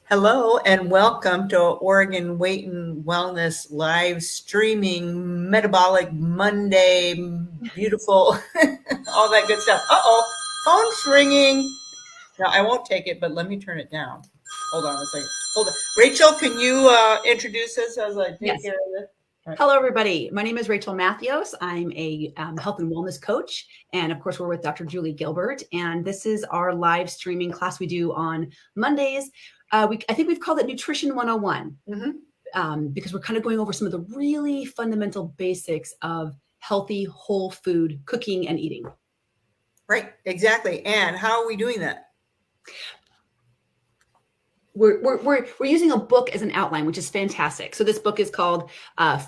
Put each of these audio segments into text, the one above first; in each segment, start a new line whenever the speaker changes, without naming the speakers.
Hello and welcome to Oregon Weight and Wellness live streaming Metabolic Monday, beautiful, all that good stuff. Phone's ringing. No, I won't take it, but let me turn it down. Hold on a second. Hold on. Rachel, can you introduce us as I take
Yes.
care of this?
Hello, everybody. My name is Rachel Matthews. I'm a health and wellness coach. And of course, we're with Dr. Julie Gilbert. And this is our live streaming class we do on Mondays. I think we've called it Nutrition 101 because we're kind of going over some of the really fundamental basics of healthy, whole food cooking and eating.
Right, exactly. And how are we doing that?
We're using a book as an outline, which is fantastic. So this book is called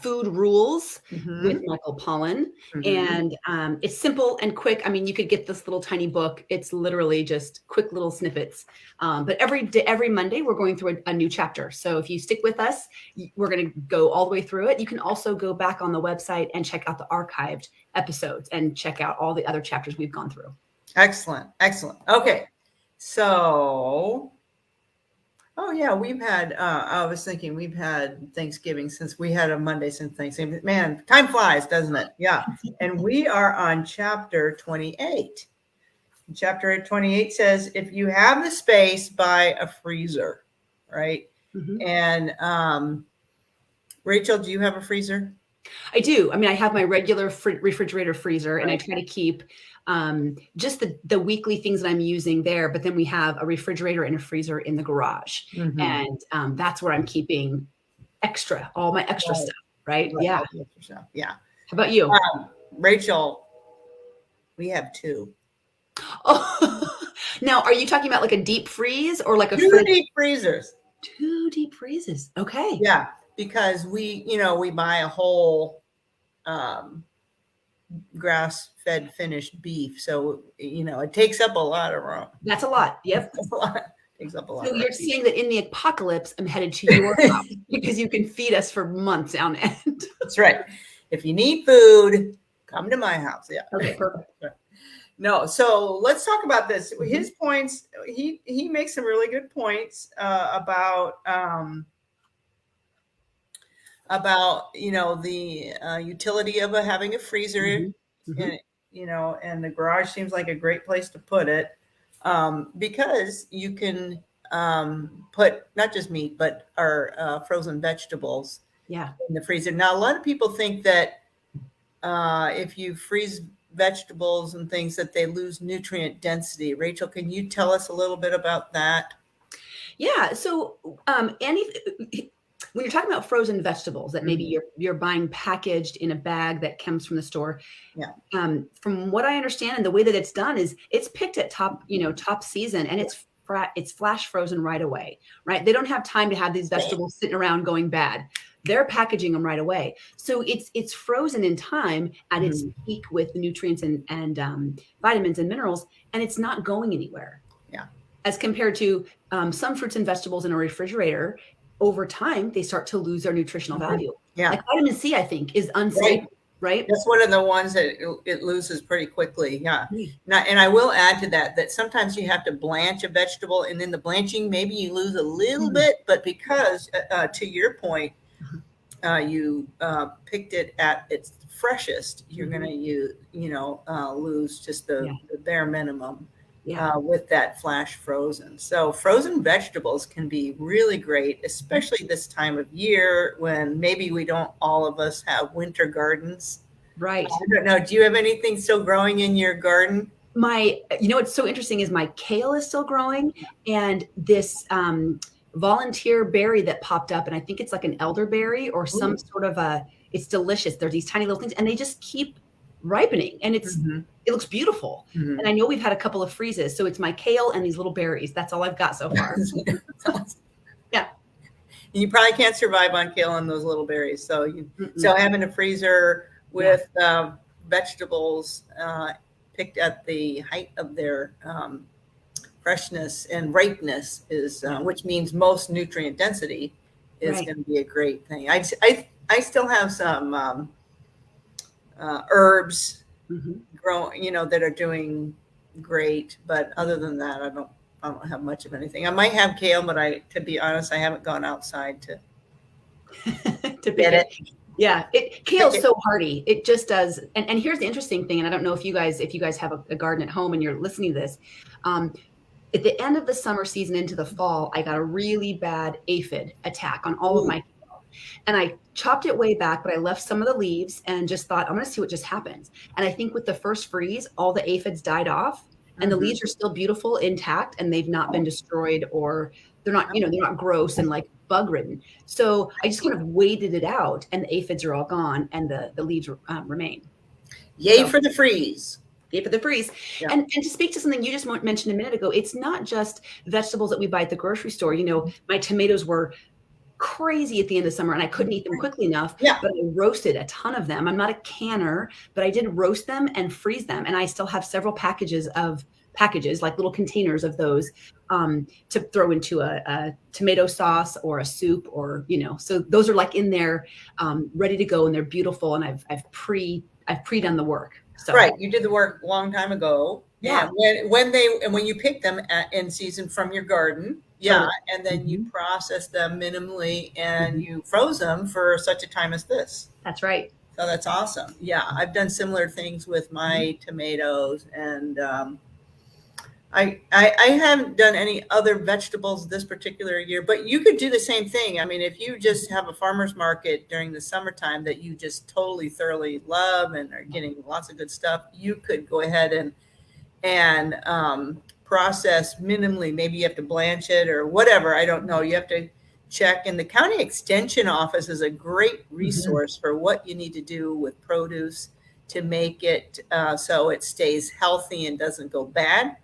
Food Rules with Michael Pollan. And it's simple and quick. I mean, you could get this little tiny book. It's literally just quick little snippets. But every Monday, we're going through a new chapter. So if you stick with us, we're going to go all the way through it. You can also go back on the website and check out the archived episodes and check out all the other chapters we've gone through.
Excellent. Okay. So... Oh yeah, we've had, I was thinking we've had Thanksgiving since we had a Monday since Thanksgiving. Man, time flies, doesn't it? Yeah. And we are on chapter 28. Chapter 28 says, if you have the space, buy a freezer, right? And Rachel, do you have a freezer?
I do. I mean, I have my regular refrigerator freezer, and I try to keep just the weekly things that I'm using there. But then we have a refrigerator and a freezer in the garage. And that's where I'm keeping all my extra stuff, right? Yeah.
Yeah.
How about you?
Rachel, we have two.
Oh, now, are you talking about like a deep freeze or like
two deep freezers?
Two deep freezes. Okay.
Yeah, because we buy a whole grass-fed finished beef, so it takes up a lot of room.
That's a lot. Yep.
That's a lot. Takes up a lot.
So you're saying that in the apocalypse, I'm headed to your house because you can feed us for months on end.
That's right. If you need food, come to my house. Yeah.
Okay, perfect.
No, so let's talk about this. His points. He makes some really good points about the utility of having a freezer, and the garage seems like a great place to put it, because you can put not just meat but our frozen vegetables in the freezer. Now, a lot of people think that if you freeze vegetables and things that they lose nutrient density. Rachel, can you tell us a little bit about that?
Yeah. So when you're talking about frozen vegetables that maybe you're buying packaged in a bag that comes from the store, from what I understand and the way that it's done is it's picked at top season, and it's flash frozen right away, right? They don't have time to have these vegetables sitting around going bad. They're packaging them right away. So it's frozen in time at its peak with the nutrients and vitamins and minerals, and it's not going anywhere.
Yeah.
As compared to some fruits and vegetables in a refrigerator, over time, they start to lose their nutritional value.
Yeah.
Like vitamin C, I think, is unstable, right?
That's one of the ones that it loses pretty quickly. Yeah. Now, and I will add to that sometimes you have to blanch a vegetable, and in the blanching, maybe you lose a little bit, but because, to your point, you picked it at its freshest, you're going to lose just the bare minimum. With that flash frozen. So frozen vegetables can be really great, especially this time of year when maybe all of us have winter gardens.
Right.
I don't know. Do you have anything still growing in your garden?
What's so interesting is my kale is still growing, and this volunteer berry that popped up, and I think it's like an elderberry or some sort of it's delicious. They're these tiny little things, and they just keep ripening, and it looks beautiful. And I know we've had a couple of freezes, so it's my kale and these little berries. That's all I've got so far. Yeah.
You probably can't survive on kale and those little berries. So having a freezer with vegetables picked at the height of their freshness and ripeness is, which means most nutrient density, is going to be a great thing. I still have some herbs growing, that are doing great, but other than that, I don't have much of anything. I might have kale, but to be honest, I haven't gone outside to
to
get it.
Yeah, kale's so hardy. It just does. And here's the interesting thing, and I don't know if you guys have a garden at home and you're listening to this. At the end of the summer season into the fall, I got a really bad aphid attack on all of my kale. And I chopped it way back, but I left some of the leaves and just thought, I'm going to see what just happens. And I think with the first freeze, all the aphids died off, and the leaves are still beautiful, intact, and they've not been destroyed, or they're not, they're not gross and like bug ridden. So I just kind of waited it out, and the aphids are all gone, and the leaves remain.
Yay for the freeze.
Yay for the freeze. Yeah. And to speak to something you just mentioned a minute ago, it's not just vegetables that we buy at the grocery store. My tomatoes were crazy at the end of summer and I couldn't eat them quickly enough, but I roasted a ton of them. I'm not a canner, but I did roast them and freeze them. And I still have several packages, like little containers of those to throw into a tomato sauce or a soup, or, so those are like in there ready to go, and they're beautiful. And I've pre-done the work. So.
Right. You did the work a long time ago. Yeah. And when you pick them in season from your garden. Yeah. And then you process them minimally and you froze them for such a time as this.
That's right.
So that's awesome. Yeah. I've done similar things with my tomatoes, and I haven't done any other vegetables this particular year, but you could do the same thing. I mean, if you just have a farmer's market during the summertime that you just totally, thoroughly love and are getting lots of good stuff, you could go ahead and process minimally. Maybe you have to blanch it or whatever. I don't know. You have to check. And the county extension office is a great resource for what you need to do with produce to make it so it stays healthy and doesn't go bad.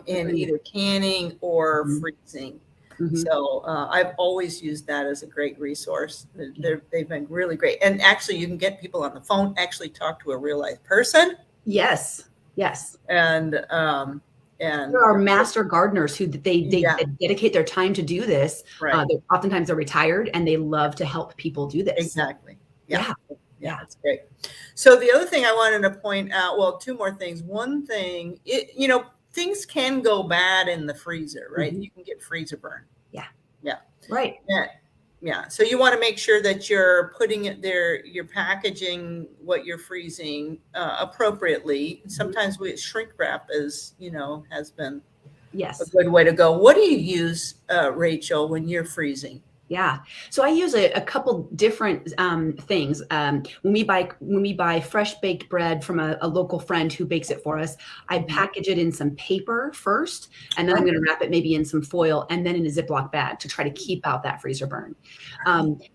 In either canning or freezing. So I've always used that as a great resource. They've been really great. And actually, you can get people on the phone, actually talk to a real life person.
Yes.
And there
are master gardeners who they dedicate their time to do this.
Right.
Oftentimes they're retired and they love to help people do this.
Exactly. Yeah, that's great. So the other thing I wanted to point out, well, two more things. One thing, things can go bad in the freezer, right? You can get freezer burn. Yeah.
Right.
Yeah. So you want to make sure that you're putting it there, you're packaging what you're freezing appropriately. Sometimes shrink wrap has been a good way to go. What do you use, Rachel, when you're freezing?
Yeah. So I use a couple different things. When we buy fresh baked bread from a local friend who bakes it for us, I package it in some paper first, and then I'm going to wrap it maybe in some foil and then in a Ziploc bag to try to keep out that freezer burn.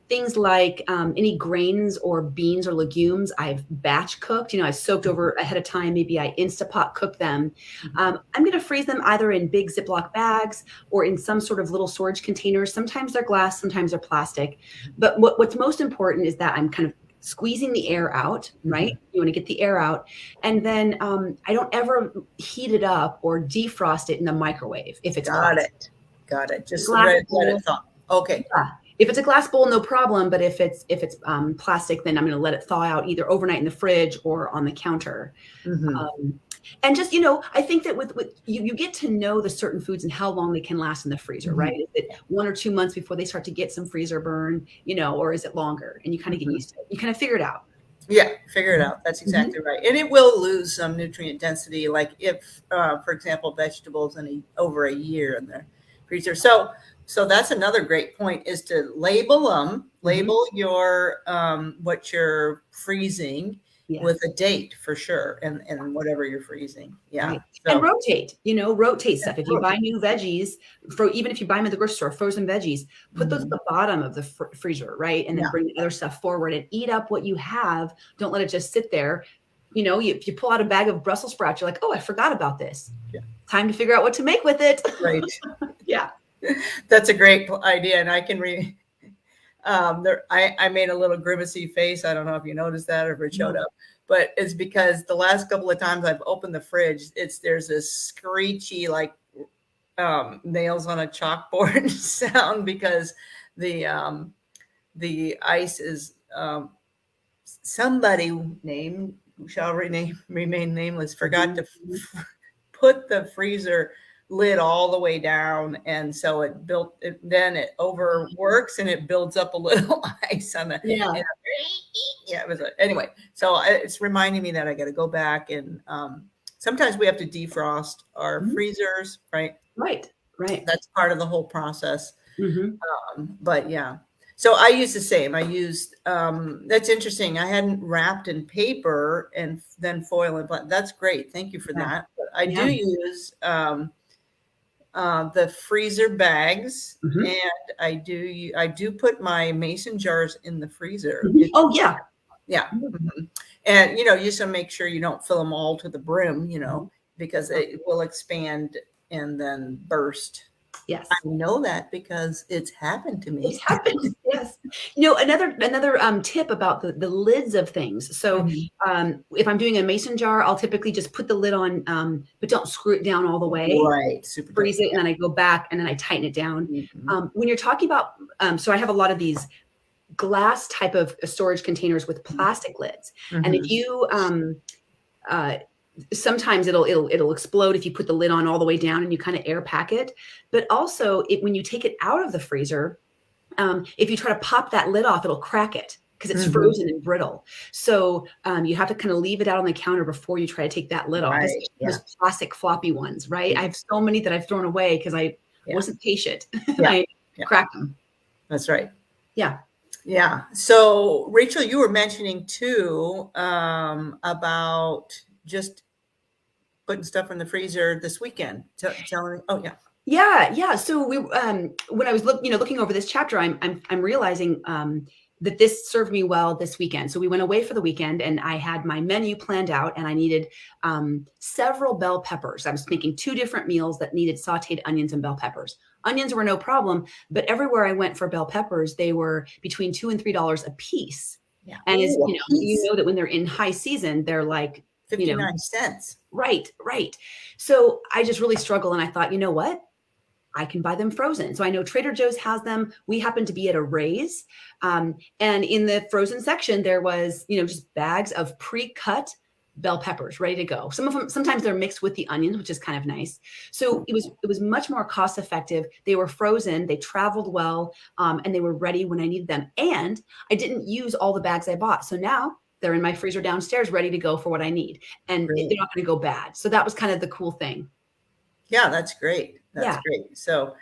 Things like any grains or beans or legumes, I've batch cooked. I soaked over ahead of time. Maybe I Instapot cook them. I'm going to freeze them either in big Ziploc bags or in some sort of little storage containers. Sometimes they're glass, sometimes they're plastic. But what's most important is that I'm kind of squeezing the air out, right? You want to get the air out. And then I don't ever heat it up or defrost it in the microwave if it's
Got it. Just let it thaw. Okay.
Yeah. If it's a glass bowl, no problem. But if it's plastic, then I'm going to let it thaw out either overnight in the fridge or on the counter. And just, I think that with you get to know the certain foods and how long they can last in the freezer, right? Is it 1 or 2 months before they start to get some freezer burn, or is it longer? And you kind of get used to it. You kind of figure it out.
Yeah, figure it out. That's exactly right. And it will lose some nutrient density, like if, for example, vegetables over a year in the freezer. So that's another great point, is to label them, label your what you're freezing with a date for sure, and whatever you're freezing. Yeah.
Right. So, and rotate stuff. If you buy new veggies, even if you buy them at the grocery store, frozen veggies, put those at the bottom of the freezer, right? And then bring the other stuff forward and eat up what you have. Don't let it just sit there. If you pull out a bag of Brussels sprouts, you're like, oh, I forgot about this. Yeah. Time to figure out what to make with it.
Right.
Yeah.
That's a great idea. And I can I made a little grimacy face. I don't know if you noticed that or if it showed up, but it's because the last couple of times I've opened the fridge, there's this screechy, like nails on a chalkboard sound, because the ice is somebody named, who shall remain nameless, forgot to put the freezer lid all the way down, and so then it overworks and it builds up a little ice on the yeah, it was anyway. So it's reminding me that I got to go back and sometimes we have to defrost our freezers, right?
Right.
That's part of the whole process. But yeah, so I use the same. I used that's interesting. I hadn't wrapped in paper and then foil and plastic. That's great. Thank you for that. But I do use the freezer bags, and I do put my mason jars in the freezer.
Oh yeah.
Yeah. And, you just to make sure you don't fill them all to the brim, because it will expand and then burst.
Yes.
I know that because it's happened to me.
It's happened. Yes. Another tip about the lids of things. So if I'm doing a mason jar, I'll typically just put the lid on, but don't screw it down all the way.
Right. Super.
Freeze it, and then I go back and then I tighten it down. When you're talking about, so I have a lot of these glass type of storage containers with plastic lids. And if you, sometimes it'll explode if you put the lid on all the way down and you kind of air pack it. But also when you take it out of the freezer, if you try to pop that lid off, it'll crack it because it's frozen and brittle. So you have to kind of leave it out on the counter before you try to take that lid off. Those plastic floppy ones, right? I have so many that I've thrown away because I wasn't patient. I cracked them.
That's right.
Yeah.
Yeah. So Rachel, you were mentioning too about just putting stuff in the freezer this weekend. Telling me,
Yeah. So we, when I was looking over this chapter, I'm realizing that this served me well this weekend. So we went away for the weekend, and I had my menu planned out, and I needed several bell peppers. I was making 2 different meals that needed sautéed onions and bell peppers. Onions were no problem, but everywhere I went for bell peppers, they were between $2 and $3 a piece. Yeah. And as you know that when they're in high season, they're like
59 cents.
Right. So I just really struggle, and I thought, you know what? I can buy them frozen. So I know Trader Joe's has them. We happened to be at a Ray's, and in the frozen section, there was, just bags of pre-cut bell peppers ready to go. Some of them, sometimes they're mixed with the onions, which is kind of nice. So it was much more cost effective. They were frozen, they traveled well, and they were ready when I needed them. And I didn't use all the bags I bought. So now they're in my freezer downstairs, ready to go for what I need. And they're not going to go bad. So that was kind of the cool thing.
Yeah, that's great. That's great. So,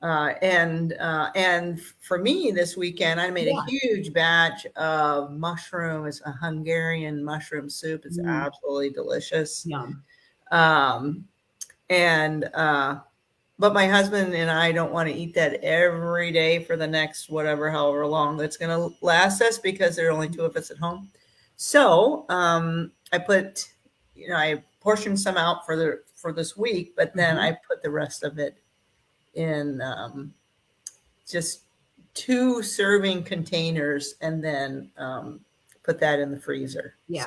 and for me this weekend, I made a huge batch of mushroom. It's a Hungarian mushroom soup. It's absolutely delicious.
Yum.
But my husband and I don't want to eat that every day for the next however long that's going to last us, because there are only 2 of us at home. So I put, I portioned some out for this week, but then I put the rest of it in just 2 serving containers, and then put that in the freezer.
Yeah.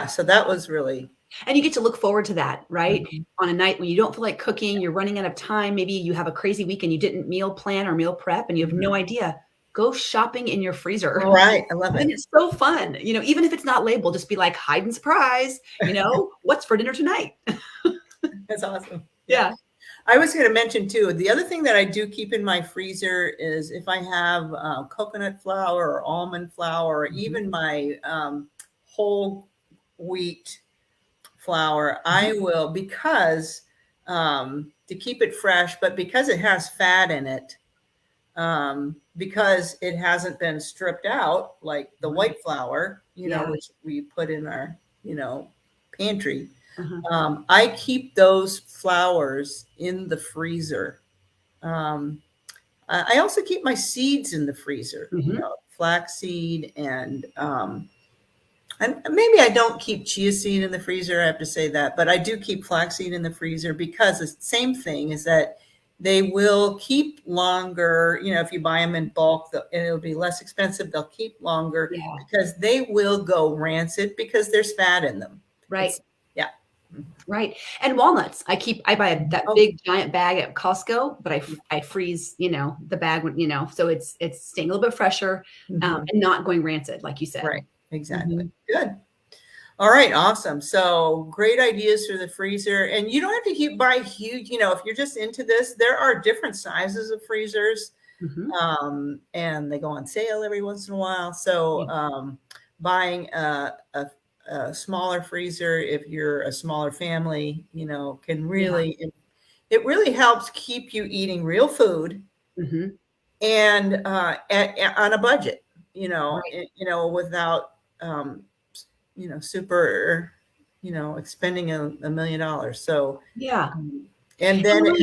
So that was really.
And you get to look forward to that, right? On a night when you don't feel like cooking, you're running out of time. Maybe you have a crazy week and you didn't meal plan or meal prep, and you have no idea. Go shopping in your freezer.
Right. I love it.
And it's so fun. Even if it's not labeled, just be like, hide and surprise, what's for dinner tonight?
That's awesome.
Yeah.
I was going to mention too, the other thing that I do keep in my freezer is if I have coconut flour or almond flour, or even my whole wheat flour, I will, because to keep it fresh, but because it has fat in it, because it hasn't been stripped out like the white flour, which we put in our, pantry. I keep those flours in the freezer. I also keep my seeds in the freezer, flaxseed, and maybe I don't keep chia seed in the freezer. I have to say that, but I do keep flaxseed in the freezer, because the same thing is that they will keep longer. If you buy them in bulk, and it'll be less expensive. They'll keep longer because they will go rancid because there's fat in them.
Right. Right. And walnuts. I buy that big giant bag at Costco, but I freeze, the bag, so it's staying a little bit fresher, and not going rancid, like you said.
Right. Exactly. Good. All right, awesome. So great ideas for the freezer. And you don't have to buy huge, if you're just into this, there are different sizes of freezers. And they go on sale every once in a while. So buying a smaller freezer, if you're a smaller family, can really, it really helps keep you eating real food and on a budget, without, super, expending $1 million. So, and then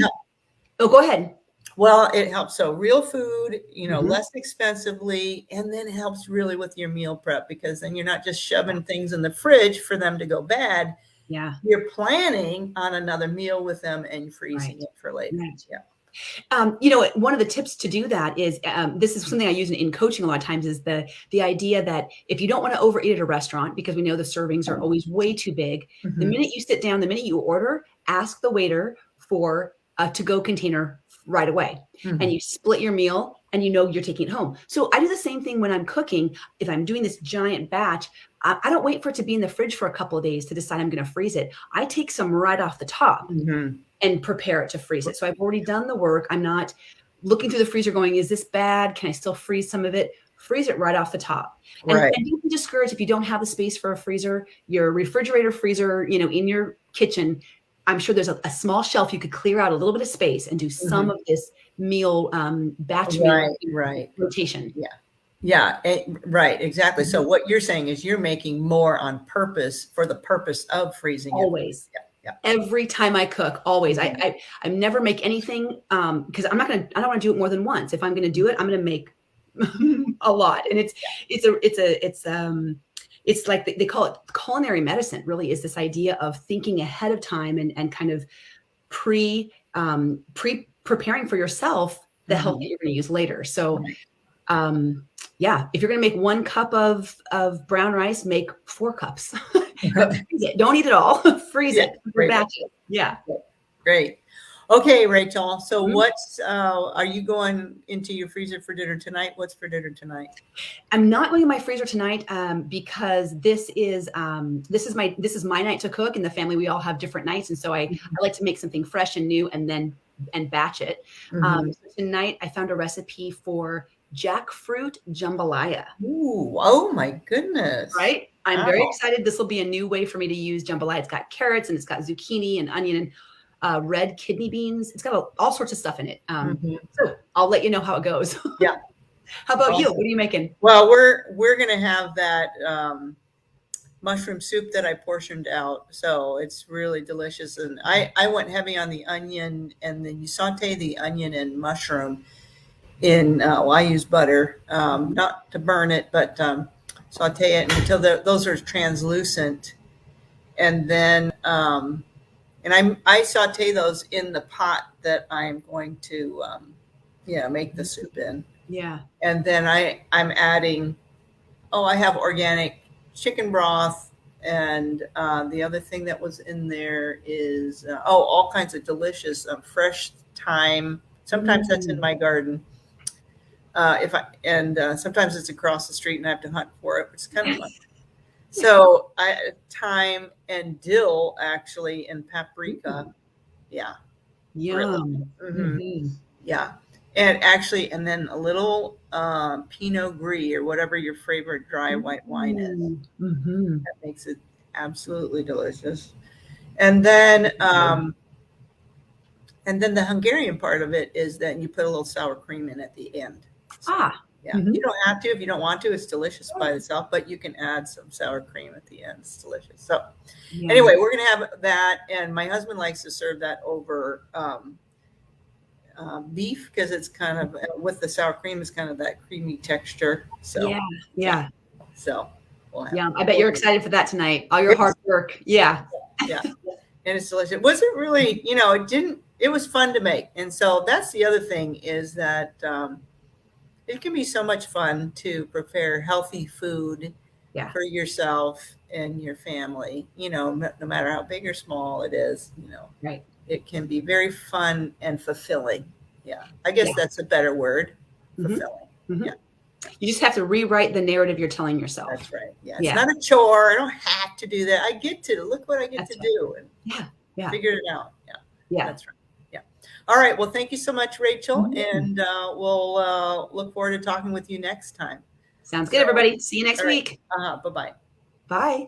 oh, go ahead.
Well, it helps. So real food, less expensively, and then it helps really with your meal prep, because then you're not just shoving things in the fridge for them to go bad.
Yeah.
You're planning on another meal with them and freezing it for later.
Right.
Yeah.
One of the tips to do that is, this is something I use in coaching a lot of times, is the idea that if you don't want to overeat at a restaurant, because we know the servings are always way too big, the minute you sit down, the minute you order, ask the waiter for a to-go container right away. And you split your meal and you're taking it home. So I do the same thing when I'm cooking. If I'm doing this giant batch, I don't wait for it to be in the fridge for a couple of days to decide I'm going to freeze it. I take some right off the top and prepare it to freeze it. So I've already done the work. I'm not looking through the freezer going, is this bad? Can I still freeze some of it? Freeze it right off the top. And don't be discouraged if you don't have the space for a freezer. Your refrigerator, freezer, in your kitchen, I'm sure there's a small shelf you could clear out a little bit of space and do some of this meal, batch meal rotation.
Yeah. Right. Exactly. So what you're saying is you're making more on purpose for the purpose of freezing it.
Always. Yeah. Every time I cook, always. I never make anything, because I don't want to do it more than once. If I'm going to do it, I'm going to make a lot. And it's like they call it culinary medicine. Really is this idea of thinking ahead of time and kind of preparing for yourself the health that you're going to use later. So, if you're going to make 1 cup of brown rice, make 4 cups. But freeze it. Don't eat it all. Freeze it. Batch it. Yeah.
Great. Okay, Rachel. So what's are you going into your freezer for dinner tonight? What's for dinner tonight?
I'm not going in my freezer tonight because this is my night to cook. In the family, we all have different nights, and so I like to make something fresh and new and batch it. So tonight I found a recipe for jackfruit jambalaya.
Ooh, oh my goodness.
Right? I'm very excited. This will be a new way for me to use jambalaya. It's got carrots and it's got zucchini and onion and red kidney beans. It's got all sorts of stuff in it. So I'll let you know how it goes.
Yeah.
How about you? What are you making?
Well, we're going to have that mushroom soup that I portioned out. So it's really delicious. And I went heavy on the onion, and then you saute the onion and mushroom in, I use butter, not to burn it, but saute it until those are translucent. And then, and I saute those in the pot that I'm going to, make the soup in.
Yeah.
And then I'm adding, I have organic chicken broth. And the other thing that was in there is, all kinds of delicious fresh thyme. Sometimes that's in my garden. Sometimes it's across the street and I have to hunt for it, which is kind of fun. So thyme and dill, actually, and paprika. Yeah.
Yum.
Yeah. And then a little Pinot Gris or whatever your favorite dry white wine is. That makes it absolutely delicious. And then the Hungarian part of it is that you put a little sour cream in at the end. So, yeah. You don't have to if you don't want to. It's delicious by itself, but you can add some sour cream at the end. It's delicious. So anyway, we're going to have that. And my husband likes to serve that over beef, because it's kind of, with the sour cream, is kind of that creamy texture. So
yeah.
So we'll have
I bet you're excited for that tonight. All your hard work. Yeah.
Yeah. And it's delicious. It wasn't really, it was fun to make. And so that's the other thing, is that it can be so much fun to prepare healthy food for yourself and your family, no matter how big or small it is,
Right.
It can be very fun and fulfilling. Yeah. I guess that's a better word. Fulfilling. Yeah.
You just have to rewrite the narrative you're telling yourself.
That's right. Yeah.
Yeah.
It's not a chore. I don't have to do that. I get to look what I get
That's
to
right.
do and
Yeah.
figure it out. Yeah.
Yeah.
That's right. Yeah. All right. Well, thank you so much, Rachel.
Mhm.
And we'll look forward to talking with you next time.
Sounds good, everybody. See you next
all right.
week.
Bye-bye.
Bye.